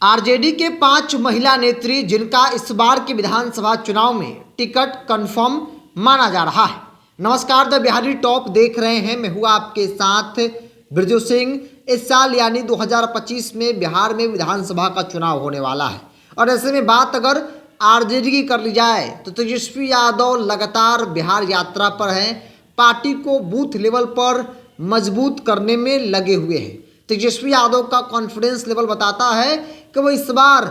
RJD के 5 महिला नेत्री जिनका इस बार के विधानसभा चुनाव में टिकट कंफर्म माना जा रहा है। नमस्कार, द बिहारी टॉप देख रहे हैं। मैं हुआ आपके साथ बिरजू सिंह। इस साल यानी 2025 में बिहार में विधानसभा का चुनाव होने वाला है और ऐसे में बात अगर आरजेडी की कर ली जाए तो तेजस्वी यादव लगातार बिहार यात्रा पर हैं। पार्टी को बूथ लेवल पर मजबूत करने में लगे हुए हैं। तेजस्वी यादव का कॉन्फिडेंस लेवल बताता है कि वो इस बार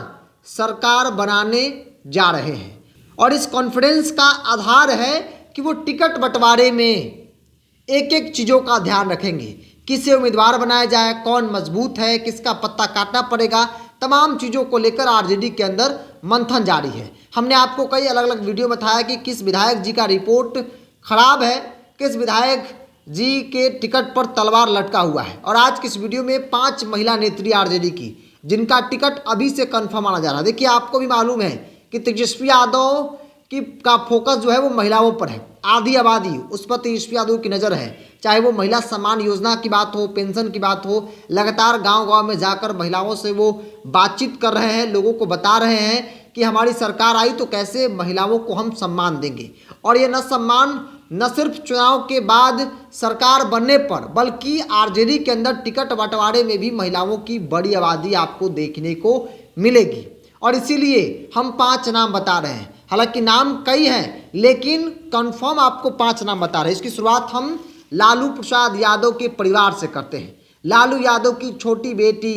सरकार बनाने जा रहे हैं और इस कॉन्फिडेंस का आधार है कि वो टिकट बंटवारे में एक एक चीज़ों का ध्यान रखेंगे। किसे उम्मीदवार बनाया जाए, कौन मजबूत है, किसका पत्ता काटना पड़ेगा, तमाम चीज़ों को लेकर आरजेडी के अंदर मंथन जारी है। हमने आपको कई अलग अलग वीडियो बताया कि किस विधायक जी का रिपोर्ट खराब है, किस विधायक जी के टिकट पर तलवार लटका हुआ है। और आज किस वीडियो में 5 महिला नेत्री आरजेडी की जिनका टिकट अभी से कंफर्म माना जा रहा है। देखिए, आपको भी मालूम है कि तेजस्वी यादव का फोकस जो है वो महिलाओं पर है। आधी आबादी उस पर तेजस्वी यादव की नज़र है। चाहे वो महिला सम्मान योजना की बात हो, पेंशन की बात हो, लगातार गांव-गांव में जाकर महिलाओं से वो बातचीत कर रहे हैं, लोगों को बता रहे हैं कि हमारी सरकार आई तो कैसे महिलाओं को हम सम्मान देंगे। और ये न सम्मान न सिर्फ चुनाव के बाद सरकार बनने पर बल्कि आरजेडी के अंदर टिकट बंटवारे में भी महिलाओं की बड़ी आबादी आपको देखने को मिलेगी। और इसीलिए हम 5 नाम बता रहे हैं। हालांकि नाम कई हैं लेकिन कंफर्म आपको 5 नाम बता रहे हैं। इसकी शुरुआत हम लालू प्रसाद यादव के परिवार से करते हैं। लालू यादव की छोटी बेटी,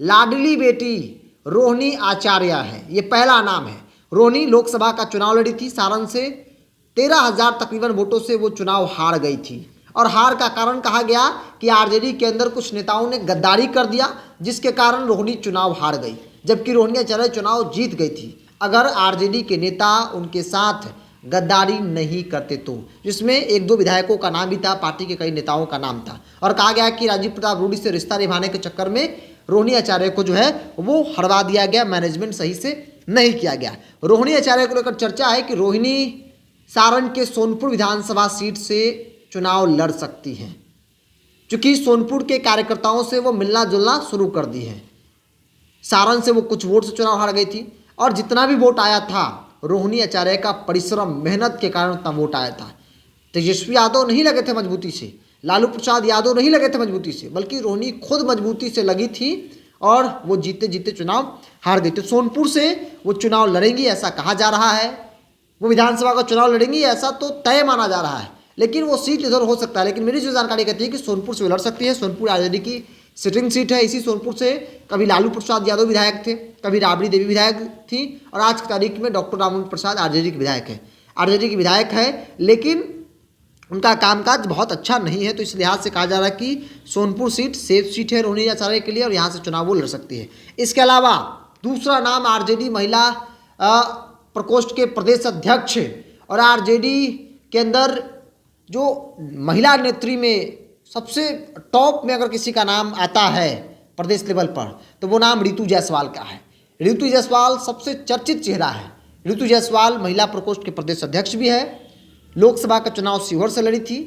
लाडली बेटी रोहिणी आचार्य है, ये पहला नाम है। रोहिणी लोकसभा का चुनाव लड़ी थी सारण से। 13,000 तकरीबन वोटों से वो चुनाव हार गई थी और हार का कारण कहा गया कि आरजेडी के अंदर कुछ नेताओं ने गद्दारी कर दिया, जिसके कारण रोहिणी चुनाव हार गई, जबकि रोहिणी आचार्य चुनाव जीत गई थी अगर आरजेडी के नेता उनके साथ गद्दारी नहीं करते तो। जिसमें 1-2 विधायकों का नाम भी था, पार्टी के कई नेताओं का नाम था। और कहा गया कि राजीव प्रताप रूडी से रिश्ता निभाने के चक्कर में रोहिणी आचार्य को जो है वो हरवा दिया गया, मैनेजमेंट सही से नहीं किया गया। रोहिणी आचार्य को लेकर चर्चा है कि रोहिणी सारण के सोनपुर विधानसभा सीट से चुनाव लड़ सकती हैं, क्योंकि सोनपुर के कार्यकर्ताओं से वो मिलना जुलना शुरू कर दी है। सारण से वो कुछ वोट से चुनाव हार गई थी और जितना भी वोट आया था रोहिणी आचार्य का परिश्रम, मेहनत के कारण उतना वोट आया था। तेजस्वी यादव नहीं लगे थे मजबूती से, लालू प्रसाद यादव नहीं लगे थे मजबूती से, बल्कि रोहिणी खुद मजबूती से लगी थी और वो जीते जीते चुनाव हार गई। तो सोनपुर से वो चुनाव लड़ेंगी ऐसा कहा जा रहा है। वो विधानसभा का चुनाव लड़ेंगी ऐसा तो तय माना जा रहा है, लेकिन वो सीट इधर हो सकता है। लेकिन मेरी जो जानकारी कहती है कि सोनपुर से वो लड़ सकती है। सोनपुर आरजेडी की सिटिंग सीट है। इसी सोनपुर से कभी लालू प्रसाद यादव विधायक थे, कभी राबड़ी देवी विधायक थी और आज की तारीख में डॉक्टर रामू प्रसाद आरजेडी के विधायक है। आरजेडी के विधायक है, लेकिन उनका कामकाज बहुत अच्छा नहीं है। तो इस लिहाज से कहा जा रहा है कि सोनपुर सीट सेफ सीट है रोहिणी आचार्य के लिए और यहाँ से चुनाव वो लड़ सकती है। इसके अलावा दूसरा नाम आरजेडी महिला प्रकोष्ठ के प्रदेश अध्यक्ष और आरजेडी के अंदर जो महिला नेत्री में सबसे टॉप में अगर किसी का नाम आता है प्रदेश लेवल पर तो वो नाम रितु जायसवाल का है। रितु जायसवाल सबसे चर्चित चेहरा है। रितु जायसवाल महिला प्रकोष्ठ के प्रदेश अध्यक्ष भी है। लोकसभा का चुनाव सीहोर से लड़ी थी,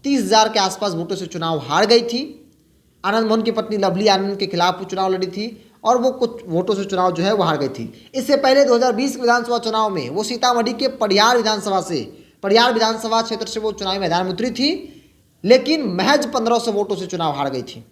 30,000 के आसपास वोटों से चुनाव हार गई थी। आनंद मोहन की पत्नी लवली आनंद के खिलाफ वो चुनाव लड़ी थी और वो कुछ वोटों से चुनाव जो है वो हार गई थी। इससे पहले 2020 के विधानसभा चुनाव में वो सीतामढ़ी के पड़ियार विधानसभा क्षेत्र से वो चुनावी मैदान में उतरी थी, लेकिन महज 1500 वोटों से चुनाव हार गई थी।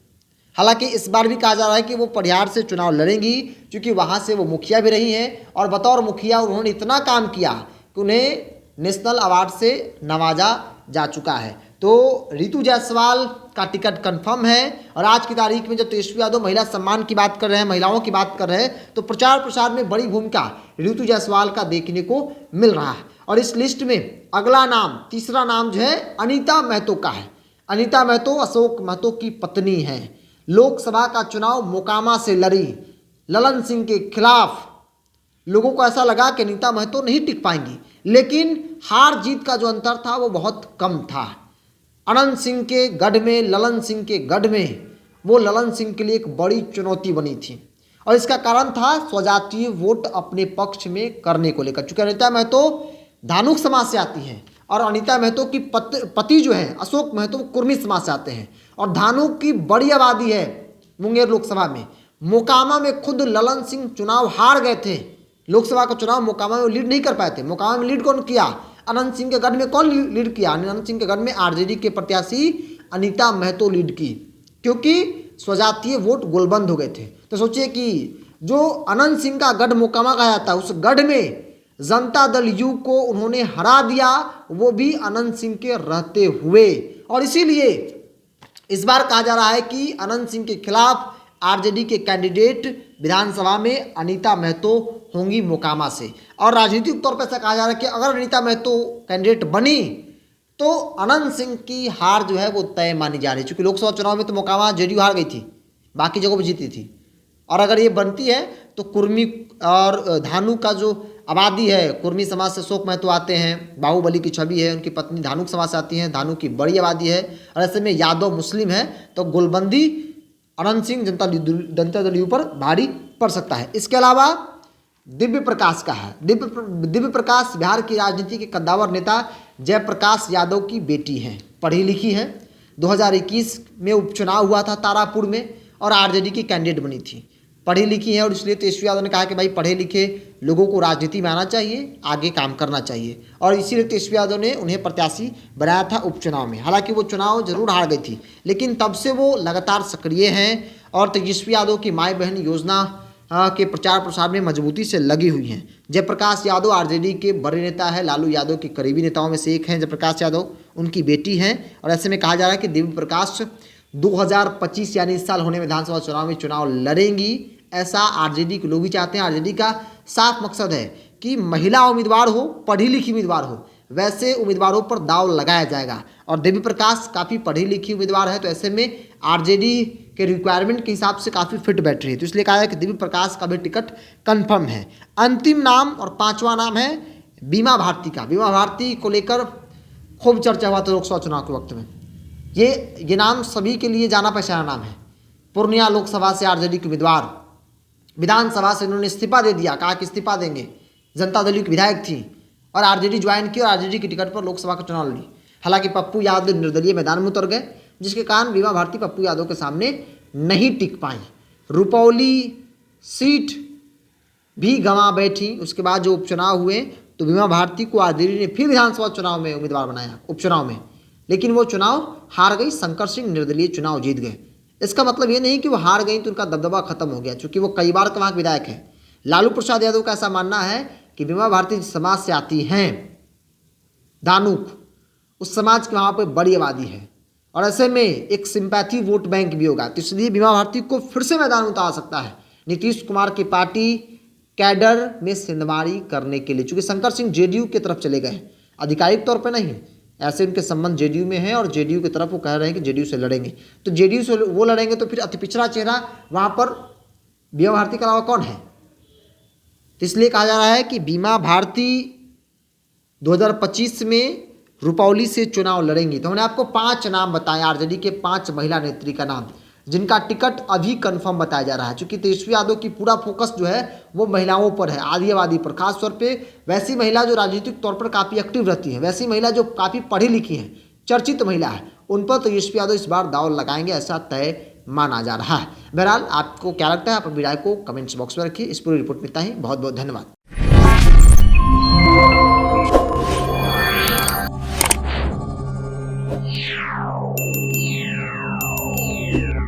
हालांकि इस बार भी कहा जा रहा है कि वो पड़ियार से चुनाव लड़ेंगी, क्योंकि वहाँ से वो मुखिया भी रही हैं और बतौर मुखिया उन्होंने इतना काम किया कि उन्हें नेशनल अवार्ड से नवाजा जा चुका है। तो रितु जायसवाल का टिकट कंफर्म है। और आज की तारीख में जब तेजस्वी यादव महिला सम्मान की बात कर रहे हैं, महिलाओं की बात कर रहे हैं, तो प्रचार प्रसार में बड़ी भूमिका रितु जायसवाल का देखने को मिल रहा है। और इस लिस्ट में अगला नाम, तीसरा नाम जो है अनीता महतो का है। अनीता महतो अशोक महतो की पत्नी हैं। लोकसभा का चुनाव मोकामा से लड़ी ललन सिंह के खिलाफ। लोगों को ऐसा लगा कि अनीता महतो नहीं टिक पाएंगी, लेकिन हार जीत का जो अंतर था वो बहुत कम था। अनंत सिंह के गढ़ में, ललन सिंह के गढ़ में वो ललन सिंह के लिए एक बड़ी चुनौती बनी थी और इसका कारण था स्वजातीय वोट अपने पक्ष में करने को लेकर। चूंकि अनीता महतो धानुक समाज से आती हैं और अनीता महतो की पति जो है अशोक महतो कुर्मी समाज से आते हैं और धानुक की बड़ी आबादी है मुंगेर लोकसभा में। मोकामा में खुद ललन सिंह चुनाव हार गए थे। लोकसभा का चुनाव मोकामा में लीड नहीं कर पाए थे। मोकामा में लीड कौन किया? अनंत सिंह के गढ़ में कौन लीड किया? अनंत सिंह के गढ़ में आरजेडी के प्रत्याशी अनीता महतो लीड की, क्योंकि स्वजातीय वोट गोलबंद हो गए थे। तो सोचिए कि जो अनंत सिंह का गढ़ मोकामा कहा जाता है, उस गढ़ में जनता दल यू को उन्होंने हरा दिया, वो भी अनंत सिंह के रहते हुए। और इसीलिए इस बार कहा जा रहा है कि अनंत सिंह के खिलाफ आरजेडी के कैंडिडेट विधानसभा में अनीता महतो होंगी मोकामा से। और राजनीतिक तौर पर ऐसा कहा जा रहा है कि अगर अनीता महतो कैंडिडेट बनी तो अनंत सिंह की हार जो है वो तय मानी जा रही है, क्योंकि लोकसभा चुनाव में तो मोकामा जेडीयू हार गई थी, बाकी जगहों पर जीती थी। और अगर ये बनती है तो कुर्मी और धानु का जो आबादी है, कुर्मी समाज से अशोक महतो आते हैं, बाहुबली की छवि है, उनकी पत्नी धानुक समाज से आती हैं, धानु की बड़ी आबादी है, और ऐसे में यादव मुस्लिम है, तो गोलबंदी अनंत सिंह जनता दल यू पर भारी पड़ सकता है। इसके अलावा दिव्य प्रकाश का है। दिव्य प्रकाश बिहार की राजनीति के कद्दावर नेता जयप्रकाश यादव की बेटी हैं, पढ़ी लिखी हैं। 2021 में उपचुनाव हुआ था तारापुर में और आरजेडी की कैंडिडेट बनी थी, पढ़ी लिखी है। और इसलिए तेजस्वी यादव ने कहा कि भाई पढ़े लिखे लोगों को राजनीति में आना चाहिए, आगे काम करना चाहिए, और इसीलिए तेजस्वी यादव ने उन्हें प्रत्याशी बनाया था उपचुनाव में। हालांकि वो चुनाव जरूर हार गई थी, लेकिन तब से वो लगातार सक्रिय हैं और तेजस्वी यादव की माई बहन योजना के प्रचार प्रसार में मजबूती से लगी हुई हैं। जयप्रकाश यादव आरजेडी के बड़े नेता है, लालू यादव के करीबी नेताओं में से एक हैं जयप्रकाश यादव, उनकी बेटी हैं। और ऐसे में कहा जा रहा है कि दिव्य प्रकाश 2025 यानी इस साल होने विधानसभा चुनाव में चुनाव लड़ेंगी, ऐसा आरजेडी के लोग भी चाहते हैं। आरजेडी का साफ मकसद है कि महिला उम्मीदवार हो, पढ़ी लिखी उम्मीदवार हो, वैसे उम्मीदवारों पर दाव लगाया जाएगा। और दिव्य प्रकाश काफ़ी पढ़ी लिखी उम्मीदवार है, तो ऐसे में आरजेडी के रिक्वायरमेंट के हिसाब से काफ़ी फिट बैठ रही है, तो इसलिए कहा है कि दिव्य प्रकाश का भी टिकट कंफर्म है। अंतिम नाम और पांचवा नाम है बीमा भारती का। बीमा भारती को लेकर खूब चर्चा हुआ था लोकसभा चुनाव के वक्त में। ये नाम सभी के लिए जाना पहचाना नाम है। पूर्णिया लोकसभा से आरजेडी के उम्मीदवार, विधानसभा से उन्होंने इस्तीफा दे दिया, कहा कि इस्तीफा देंगे। जनता दल की विधायक थी और आरजेडी ज्वाइन की और आरजेडी की टिकट पर लोकसभा का चुनाव लड़ी। हालांकि पप्पू यादव निर्दलीय मैदान में उतर गए, जिसके कारण बीमा भारती पप्पू यादव के सामने नहीं टिक पाई। रुपौली सीट भी गंवा बैठी। उसके बाद जो उपचुनाव हुए तो बीमा भारती को आरजेडी ने फिर विधानसभा चुनाव में उम्मीदवार बनाया उपचुनाव में, लेकिन वो चुनाव हार गई। शंकर सिंह निर्दलीय चुनाव जीत गए। इसका मतलब ये नहीं कि वो हार गई तो उनका दबदबा खत्म हो गया, क्योंकि वो कई बार वहाँ के विधायक हैं। लालू प्रसाद यादव का ऐसा मानना है कि बीमा भारती समाज से आती हैं, धानुक, उस समाज की वहाँ पर बड़ी आबादी है और ऐसे में एक सिंपैथी वोट बैंक भी होगा, तो इसलिए बीमा भारती को फिर से मैदान में उतार सकता है नीतीश कुमार की पार्टी कैडर में सिंधमारी करने के लिए, क्योंकि शंकर सिंह जेडीयू की तरफ चले गए, आधिकारिक तौर पर नहीं, ऐसे उनके संबंध जेडीयू में हैं और जेडीयू की तरफ वो कह रहे हैं कि जेडीयू से लड़ेंगे। तो जेडीयू से वो लड़ेंगे तो फिर अति पिछड़ा चेहरा वहाँ पर बीमा भारती के अलावा कौन है? तो इसलिए कहा जा रहा है कि बीमा भारती 2025 में रुपौली से चुनाव लड़ेंगी। तो हमने आपको 5 नाम बताए, आरजेडी के 5 महिला नेत्री का नाम, जिनका टिकट अभी कंफर्म बताया जा रहा है, क्योंकि तेजस्वी यादव की पूरा फोकस जो है वो महिलाओं पर है, आदिवादी पर, खासतौर पे वैसी महिला जो राजनीतिक तौर पर काफ़ी एक्टिव रहती हैं, वैसी महिला जो काफ़ी पढ़ी लिखी हैं, चर्चित महिला है, उन पर तेजस्वी यादव इस बार दाव लगाएंगे, ऐसा तय माना जा रहा है। बहरहाल आपको क्या लगता है, आप अपनी राय को कमेंट्स बॉक्स में रखिए। इस पूरी रिपोर्ट में इतना ही, बहुत बहुत धन्यवाद। Yeah.